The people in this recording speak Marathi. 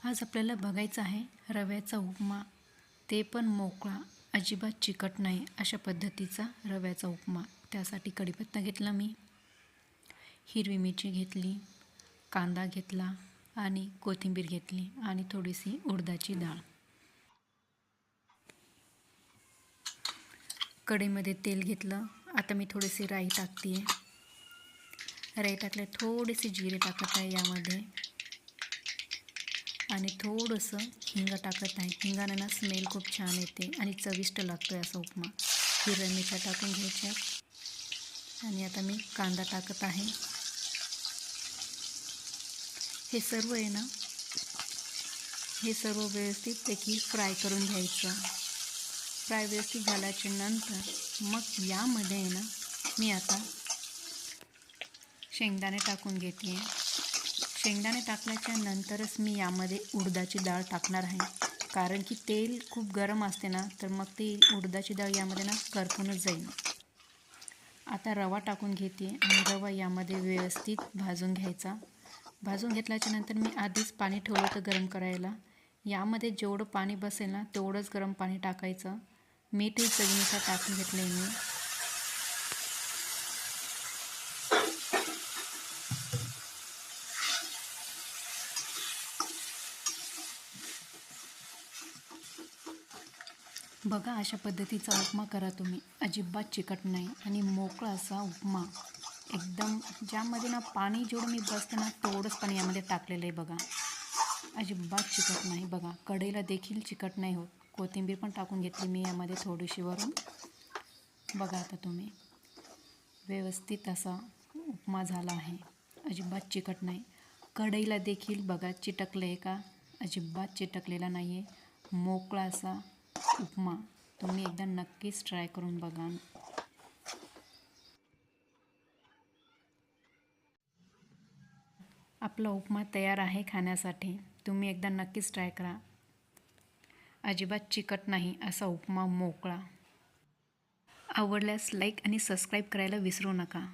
आज आपल्याला बघायचं आहे रव्याचा उपमा, ते पण मोकळा, अजिबात चिकट नाही अशा पद्धतीचा रव्याचा उपमा। त्यासाठी कढीपत्ता घेतला मी, हिरवी मिरची घेतली, कांदा घेतला आणि कोथिंबीर घेतली आणि थोडीशी उडदाची डाळ। कढईमध्ये तेल घेतलं। आता मी थोडीशी राई टाकते आहे। राई टाकले, थोडेसे जिरे टाकत आहे यामध्ये आणि थोडंसं हिंग टाकत आहे। हिंगाने ना स्मेल खूप छान येते आणि चविष्ट लागतो असा उपमा। हिरव्या मिरच्या टाकून घ्यायच्या आणि आता मी कांदा टाकत आहे। हे सर्व आहे ना, हे सर्व व्यवस्थितपैकी फ्राय करून घ्यायचं। फ्राय व्यवस्थित झाल्याच्या नंतर मग यामध्ये आहे ना, मी आता शेंगदाणे टाकून घेते। शेंगदाणे टाकल्याच्या नंतरच मी यामध्ये उडदाची डाळ टाकणार आहे, कारण की तेल खूप गरम असते ना, तर मग ती उडदाची डाळ यामध्ये ना करपूनच जाईल। आता रवा टाकून घेते आणि रवा यामध्ये व्यवस्थित भाजून घ्यायचा। भाजून घेतल्याच्या नंतर मी आधीच पाणी ठेवलं होतं गरम करायला। यामध्ये जेवढं पाणी बसेल ना तेवढंच गरम पाणी टाकायचं। मीठ चवीनुसार टाकून घेतलं आहे मी। बघा, अशा पद्धतीचा उपमा करा तुम्ही, अजिबात चिकट नाही आणि मोकळा असा उपमा एकदम, ज्यामध्ये ना पाणी जेवढं मी बसतं ना तेवढंच पाणी यामध्ये टाकलेलं आहे। बघा, अजिबात चिकट नाही। बघा, कढईला देखील चिकट नाही होत। कोथिंबीर पण टाकून घेतली मी यामध्ये थोडीशी वरून। बघा आता तुम्ही, व्यवस्थित असा उपमा झाला आहे, अजिबात चिकट नाही। कढईला देखील बघा चिटकलं आहे का? अजिबात चिटकलेला नाही आहे। मोकळा असा उपमा तुम्ही एकदा नक्कीच ट्राय करून बघा। आपला उपमा तयार आहे खाण्यासाठी, तुम्ही एकदा नक्कीच ट्राय करा। अजिबात चिकट नाही असा उपमा मोकळा। आवडल्यास लाईक आणि सबस्क्राईब करायला विसरू नका।